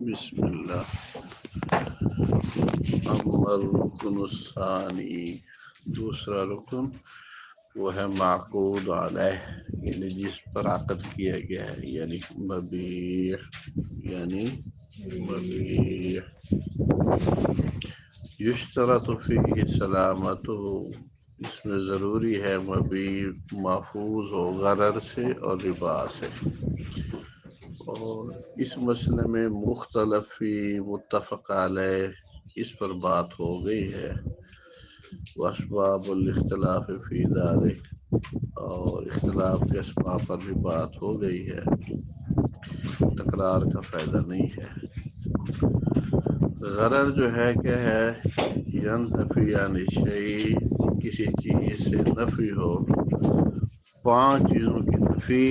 بسم اللہ. اما الرکن الثانی، دوسرا رکن وہ ہے معقود علیہ، یعنی جس پر عقد کیا گیا ہے، یعنی مبیع، یعنی مبیع. یشترط فیہ سلامتہ، اس میں ضروری ہے مبیع محفوظ ہو غرر سے اور ربا سے. اور اس مسئلے میں مختلف فی متفق علیہ، اس پر بات ہو گئی ہے. واسباب الاختلاف فی ذلک، اور اختلاف کے اسباب پر بھی بات ہو گئی ہے، تکرار کا فائدہ نہیں ہے. غرر جو ہے کیا ہے؟ ینتفی عن الشیء، کسی چیز سے نفی ہو، 5 چیزوں کی نفی،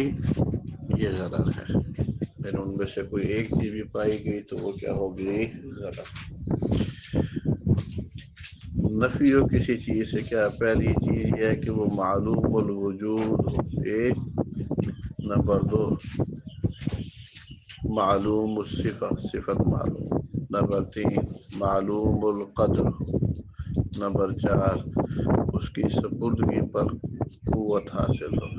یہ غرر ہے. پھر ان میں سے کوئی ایک چیز بھی پائی گئی تو وہ کیا ہوگی؟ غرر. نفی ہو کسی چیز سے کیا؟ پہلی چیز یہ ہے کہ وہ معلوم الوجود ہو، 1. نمبر 2 معلوم الصفت، صفت معلوم. نمبر 3 معلوم القدر. نمبر 4 اس کی سپردگی پر قوت حاصل ہو.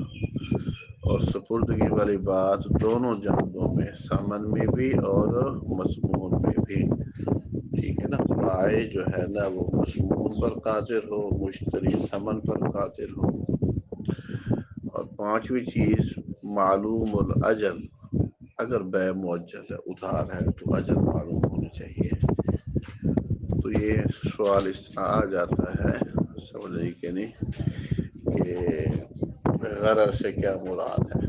اور سپردگی والی بات دونوں جانبوں میں، ثمن میں بھی اور مسمون میں بھی. ٹھیک ہے نا؟ بائع جو ہے نا وہ مسمون پر قادر ہو، مشتری ثمن پر قادر ہو. اور 5ویں چیز معلوم الاجل، اگر بیع مؤجل ہے، ادھار ہے، تو اجل معلوم ہونی چاہیے. تو یہ سوال اس طرح آ جاتا ہے، سمجھے کہ نہیں، کہ غرر سے کیا مراد ہے،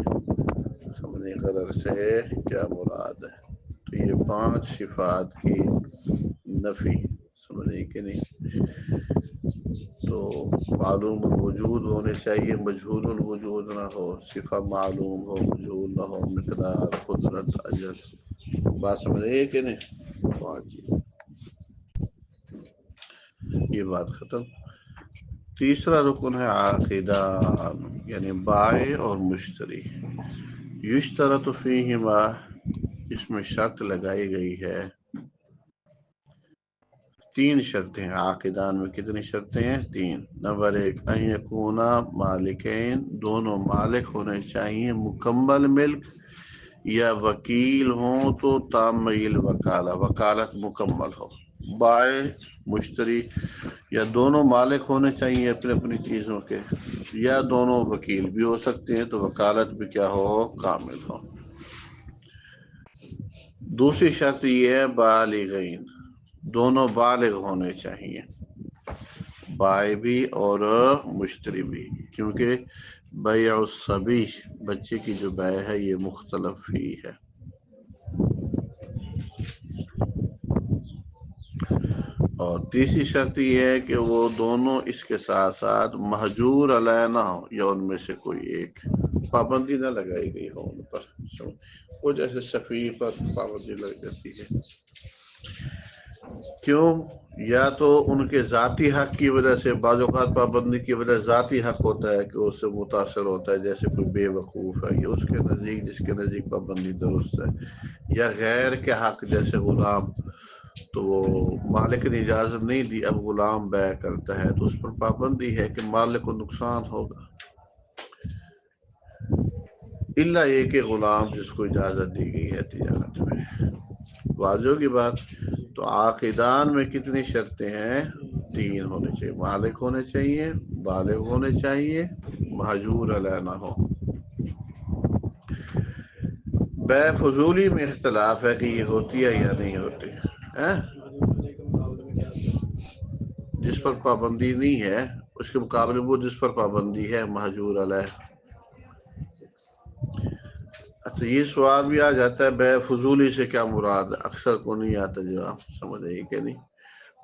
سمجھے غرر سے کیا مراد ہے. تو یہ 5 صفات کی نفی، سمجھے کہ نہیں. تو معلوم الوجود ہونے چاہیے، مجہول الوجود نہ ہو، صفہ معلوم ہو، مجہول نہ ہو، مقدار، قدرت، اجل. بات سمجھے کہ نہیں؟ 5 چیز، یہ بات ختم. تیسرا رکن ہے عاقدان، یعنی بائع اور مشتری. یشترط فیہما، اس میں شرط لگائی گئی ہے، 3 شرطیں ہیں. عاقدان میں کتنی شرطیں ہیں؟ 3. نمبر 1 ان یکونا مالکین، دونوں مالک ہونے چاہیے، مکمل ملک، یا وکیل ہوں تو تام الوکالہ، وکالت مکمل ہو. بائع مشتری یا دونوں مالک ہونے چاہیے اپنی اپنی چیزوں کے، یا دونوں وکیل بھی ہو سکتے ہیں، تو وکالت بھی کیا ہو؟ کامل ہو. دوسری شرط یہ ہے بالغین، دونوں بالغ ہونے چاہیے، بائع بھی اور مشتری بھی، کیونکہ بیع الصبی، بچے کی جو بیع ہے یہ مختلف ہی ہے. اور تیسری شرط یہ ہے کہ وہ دونوں اس کے ساتھ ساتھ مہجور علیہ نہ ہو، یا ان میں سے کوئی ایک، پابندی نہ لگائی گئی ہو ان پر. وہ جیسے سفیر پر پابندی لگ جاتی ہے. کیوں؟ یا تو ان کے ذاتی حق کی وجہ سے، بعض اوقات پابندی کی وجہ ذاتی حق ہوتا ہے کہ اس سے متاثر ہوتا ہے، جیسے کوئی بے وقوف ہے، یہ اس کے نزدیک، جس کے نزدیک پابندی درست ہے. یا غیر کے حق، جیسے غلام، تو وہ مالک نے اجازت نہیں دی، اب غلام بیع کرتا ہے، تو اس پر پابندی ہے کہ مالک کو نقصان ہوگا، الا یہ کہ غلام جس کو اجازت دی گئی ہے تجارت میں. واضح کی بات. تو عاقدان میں کتنی شرطیں ہیں؟ 3 ہونے چاہیے، مالک ہونے چاہیے، بالغ ہونے چاہیے، مہجور علیہ نہ ہو. بیع فضولی میں اختلاف ہے کہ یہ ہوتی ہے یا نہیں ہوتی ہے. جس پر پابندی نہیں ہے اس کے مقابلے وہ جس پر پابندی ہے مہجور علیہ. اچھا، یہ سوال بھی آ جاتا ہے بیع فضولی سے کیا مراد ہے، اکثر کو نہیں آتا جواب، سمجھ آئی کہ نہیں.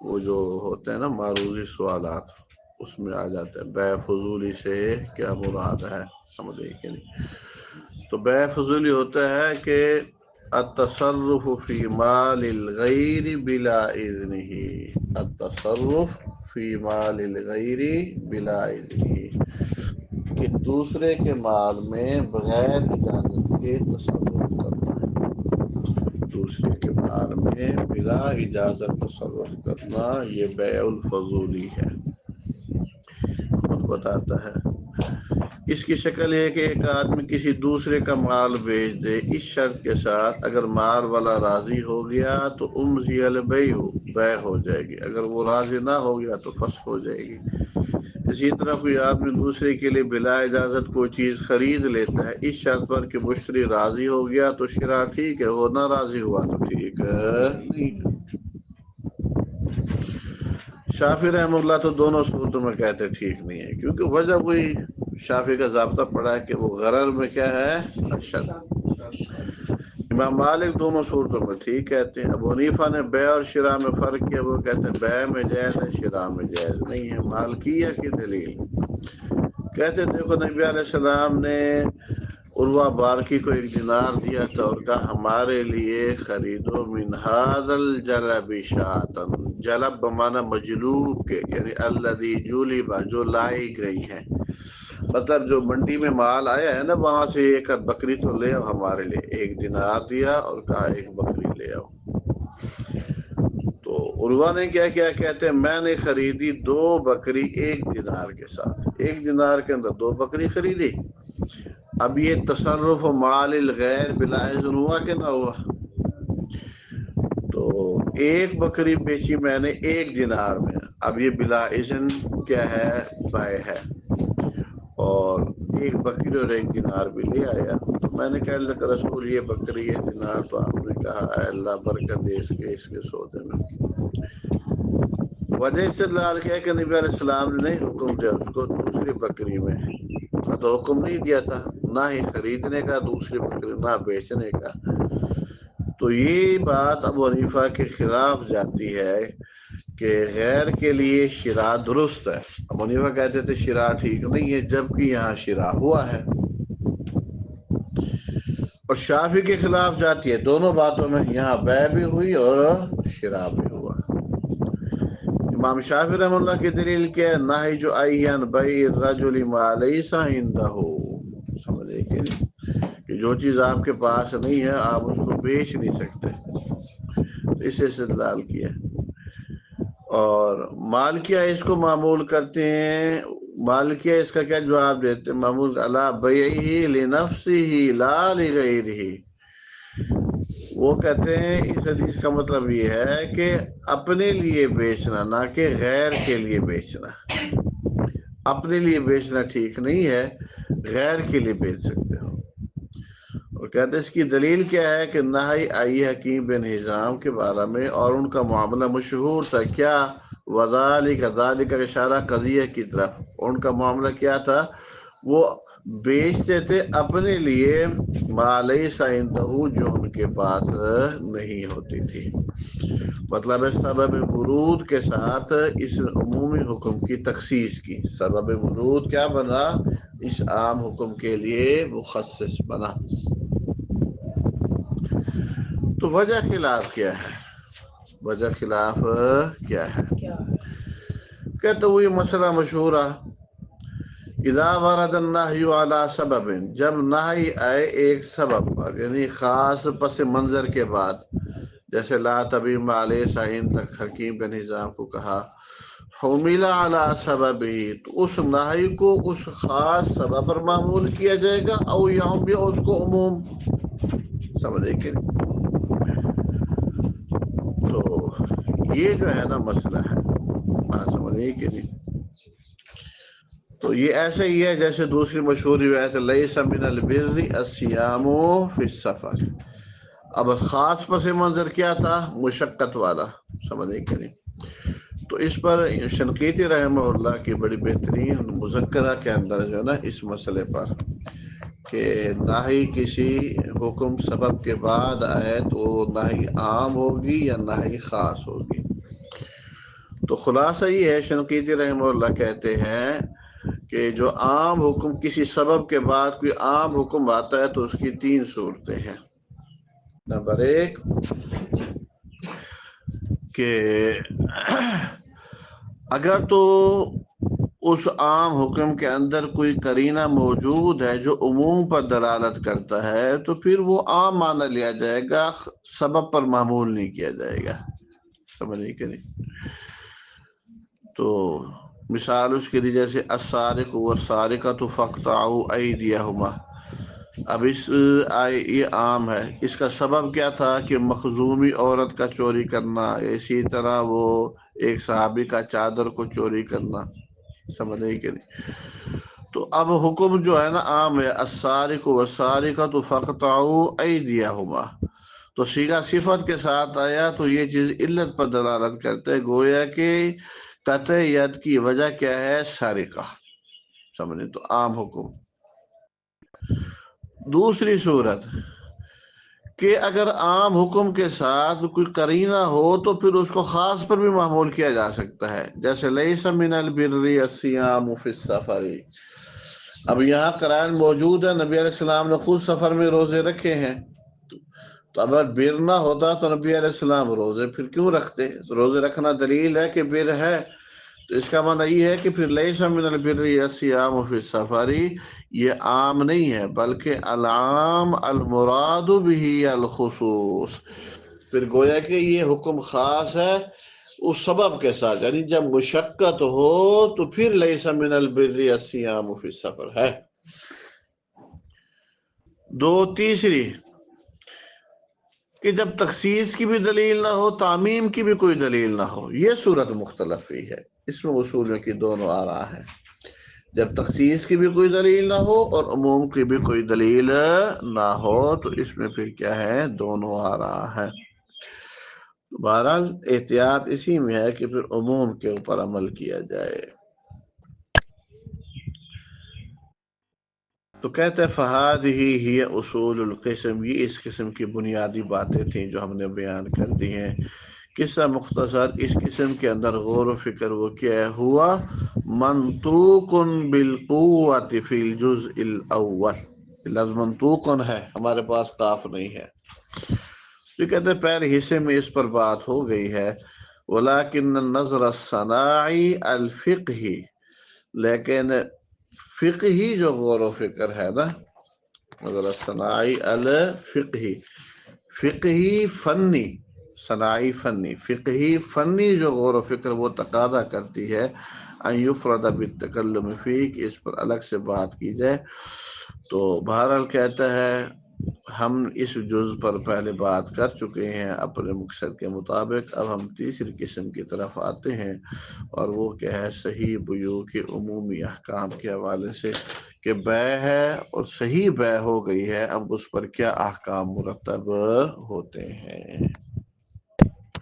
وہ جو ہوتے ہیں نا معروضی سوالات، اس میں آ جاتا ہے بیع فضولی سے کیا مراد ہے، سمجھ آئی کہ نہیں. تو بیع فضولی ہوتا ہے کہ التصرف فی مال الغیر بلا اذنہ، التصرف فی مال الغیر بلا اذنہ، کہ دوسرے کے مال میں بغیر اجازت کے تصرف کرنا ہے. دوسرے کے مال میں بلا اجازت تصرف کرنا یہ بیع الفضولی ہے. خود بتاتا ہے اس کی شکل یہ کہ ایک آدمی کسی دوسرے کا مال بیچ دے اس شرط کے ساتھ اگر مال والا راضی ہو گیا تو امضی البیع بیع ہو جائے گی، اگر وہ راضی نہ ہو گیا تو فسخ ہو جائے گی. اسی طرح کوئی آدمی دوسرے کے لیے بلا اجازت کوئی چیز خرید لیتا ہے اس شرط پر کہ مشتری راضی ہو گیا تو شرا ٹھیک ہے، وہ نہ راضی ہوا تو ٹھیک نہیں. شافعی رحم اللہ تو دونوں صورتوں میں کہتے ٹھیک نہیں ہے، کیونکہ وجہ وہی شافعی کا ضابطہ پڑا ہے کہ وہ غرر میں کیا ہے اشد. امام مالک دونوں صورتوں میں ٹھیک کہتے ہیں. ابو حنیفہ نے بیع اور شراء میں فرق کیا، وہ کہتے ہیں بیع میں جائز ہے شراء میں جائز نہیں ہے. مالکیہ کی دلیل کہتے ہیں دیکھو نبی علیہ السلام نے عروہ بارکی کو 1 دینار دیا تھا اور کہا ہمارے لیے خریدو من هذا الجلب شاۃ. جلب بمعنی مجلوب کے، یعنی الذی جلب جو لائی گئی ہے، مطلب جو منڈی میں مال آیا ہے نا وہاں سے ایک بکری تو لے آؤ ہمارے لیے. 1 دینار دیا اور کہا 1 بکری لے آؤ. تو عروہ نے کیا کیا کہتے ہیں میں نے خریدی 2 بکری 1 دینار کے ساتھ، 1 دینار کے اندر 2 بکری خریدی. اب یہ تصرف مال الغیر بلا اذن ہوا کہ نہ ہوا؟ تو 1 بکری بیچی میں نے 1 دینار میں، اب یہ بلا اذن کیا ہے بیع ہے، اور 1 بکری اور 1 دینار بھی لے آیا. تو میں نے کہا اللہ کا رسول یہ بکری یہ دینار، تو آپ نے کہا اے اللہ برکت دے اس کے سودے میں. وجہ سے لال کیا کہ نبی علیہ السلام نے نہیں حکم دیا اس کو دوسری بکری میں کا تو حکم نہیں دیا تھا، نہ ہی خریدنے کا دوسری بکری نہ بیچنے کا. تو یہ بات ابو حنیفہ کے خلاف جاتی ہے کہ غیر کے لیے شراء درست ہے. ابو حنیفہ کہتے تھے شراء ٹھیک نہیں ہے، جبکہ یہاں شراء ہوا ہے. اور شافعی کے خلاف جاتی ہے دونوں باتوں میں، یہاں بیع بھی ہوئی اور شراء بھی ہوا. امام شافعی رحم اللہ کی دلیل کیا ہے؟ نہی جو آئی ہے بیع الرجل ما لیس عنده. سمجھے کہ جو چیز آپ کے پاس نہیں ہے آپ اس کو بیچ نہیں سکتے، اسے استدلال کیا. اور مالکیہ اس کو معمول کرتے ہیں، مالکیہ اس کا کیا جواب دیتے ہیں؟ معمول علی بیعہ لنفسہ لا لغیرہ. وہ کہتے ہیں اس حدیث کا مطلب یہ ہے کہ اپنے لیے بیچنا نہ کہ غیر کے لیے بیچنا. اپنے لیے بیچنا ٹھیک نہیں ہے، غیر کے لیے بیچ سکتے ہو. اور کہتے ہیں اس کی دلیل کیا ہے کہ نہی آئی حکیم بن حزام کے بارے میں، اور ان کا معاملہ مشہور تھا کیا؟ وذالک ذالک کا اشارہ قضیہ کی طرف. ان کا معاملہ کیا تھا؟ وہ بیچتے تھے اپنے لیے ما لیس عنده جو ان کے پاس نہیں ہوتی تھی. مطلب ہے سبب ورود کے ساتھ اس عمومی حکم کی تخصیص کی. سبب ورود کیا بنا؟ اس عام حکم کے لیے مخصص بنا. تو وجہ خلاف کیا ہے؟ وجہ خلاف کیا ہے؟ کہتے ہوئے مسئلہ مشہورہ اذا ورد النہی علی سبب، جب نہی آئے ایک سبب پر، یعنی خاص پس منظر کے بعد، جیسے لا تبیع ما لیس عندک حکیم بن حزام کو کہا حمل علی سبب ہی، تو اس نہی کو اس خاص سبب پر معمول کیا جائے گا، او یہاں بھی اس کو عموم. سمجھے کہ تو یہ جو ہے نا مسئلہ ہے، بات سمجھے کہ نہیں؟ تو یہ ایسے ہی ہے جیسے دوسری مشہور روایت لیس من البر الصیام فی السفر. اب خاص پس منظر کیا تھا؟ مشقت والا. سمجھے کہ نہیں؟ تو اس پر شنقیطی رحمہ اللہ کی بڑی بہترین مذکرہ کے اندر جو ہے نا اس مسئلے پر کہ نہی کسی حکم سبب کے بعد آئے تو نہی عام ہوگی یا نہی خاص ہوگی. تو خلاصہ یہ ہے شنقیطی رحمہ اللہ کہتے ہیں کہ جو عام حکم کسی سبب کے بعد کوئی عام حکم آتا ہے تو اس کی 3 صورتیں ہیں. نمبر 1 کہ اگر تو اس عام حکم کے اندر کوئی قرینہ موجود ہے جو عموم پر دلالت کرتا ہے تو پھر وہ عام معنی لیا جائے گا، سبب پر معمول نہیں کیا جائے گا. سمجھ نہیں کریں. تو مثال اس کے لیے جیسے السارق والسارقۃ فاقطعوا ایدیہما. اب یہ عام ہے، اس کا سبب کیا تھا کہ مخزومی عورت کا چوری کرنا، اسی طرح وہ ایک صحابی کا چادر کو چوری کرنا. سمجھ نہیں کہ نہیں. تو اب حکم جو ہے نا عام ہے، السارق والسارقۃ فاقطعوا ایدیہما. تو صیغہ صفت کے ساتھ آیا تو یہ چیز علت پر دلالت کرتے، گویا کہ قطع ید کی وجہ کیا ہے؟ سارقہ. سمجھیں تو عام حکم. دوسری صورت کہ اگر عام حکم کے ساتھ کوئی قرینہ ہو تو پھر اس کو خاص پر بھی معمول کیا جا سکتا ہے، جیسے لیس من البر الصیام فی السفر. اب یہاں قرائن موجود ہے، نبی علیہ السلام نے خود سفر میں روزے رکھے ہیں. تو اگر بر نہ ہوتا تو نبی علیہ السلام روزے پھر کیوں رکھتے؟ روزے رکھنا دلیل ہے کہ بر ہے. تو اس کا معنی یہ ہے کہ پھر لیس من البر الصیام فی السفر یہ عام نہیں ہے، بلکہ العام المراد به الخصوص. پھر گویا کہ یہ حکم خاص ہے اس سبب کے ساتھ، یعنی جب مشقت ہو تو پھر لیس من البر الصیام فی السفر ہے. تیسری کہ جب تخصیص کی بھی دلیل نہ ہو، تعمیم کی بھی کوئی دلیل نہ ہو. یہ صورت مختلف ہی ہے، اس میں اصولیوں کی دونوں آراء ہیں. جب تخصیص کی بھی کوئی دلیل نہ ہو اور عموم کی بھی کوئی دلیل نہ ہو تو اس میں پھر کیا ہے؟ دونوں آراء ہے. بہرحال احتیاط اسی میں ہے کہ پھر عموم کے اوپر عمل کیا جائے. تو کہتے ہیں فہذہ ہی اصول القسم، یہ اس قسم کی بنیادی باتیں تھیں جو ہم نے بیان کر دی ہیں. قصہ مختصر، اس قسم کے اندر غور و فکر وہ کیا ہوا منطوق بالقوت فی الجزء الاول. لفظ منطوق ہے، ہمارے پاس قاف نہیں ہے. تو کہتے ہیں پہلے حصے میں اس پر بات ہو گئی ہے. ولیکن النظر الصناعی الفقہی، لیکن فقہی جو غور و فکر ہے نا، نظر الصناعی الفقہی، فقہی فنی، صناعی فنی، فقہی فنی جو غور و فکر وہ تقاضا کرتی ہے ان یفرد بالتکلم فی، کہ اس پر الگ سے بات کی جائے. تو بہرحال کہتا ہے ہم اس جز پر پہلے بات کر چکے ہیں اپنے مقصد کے مطابق. اب ہم تیسری قسم کی طرف آتے ہیں اور وہ کیا ہے؟ صحیح بیوع کے عمومی احکام کے حوالے سے کہ بیع ہے اور صحیح بیع ہو گئی ہے، اب اس پر کیا احکام مرتب ہوتے ہیں.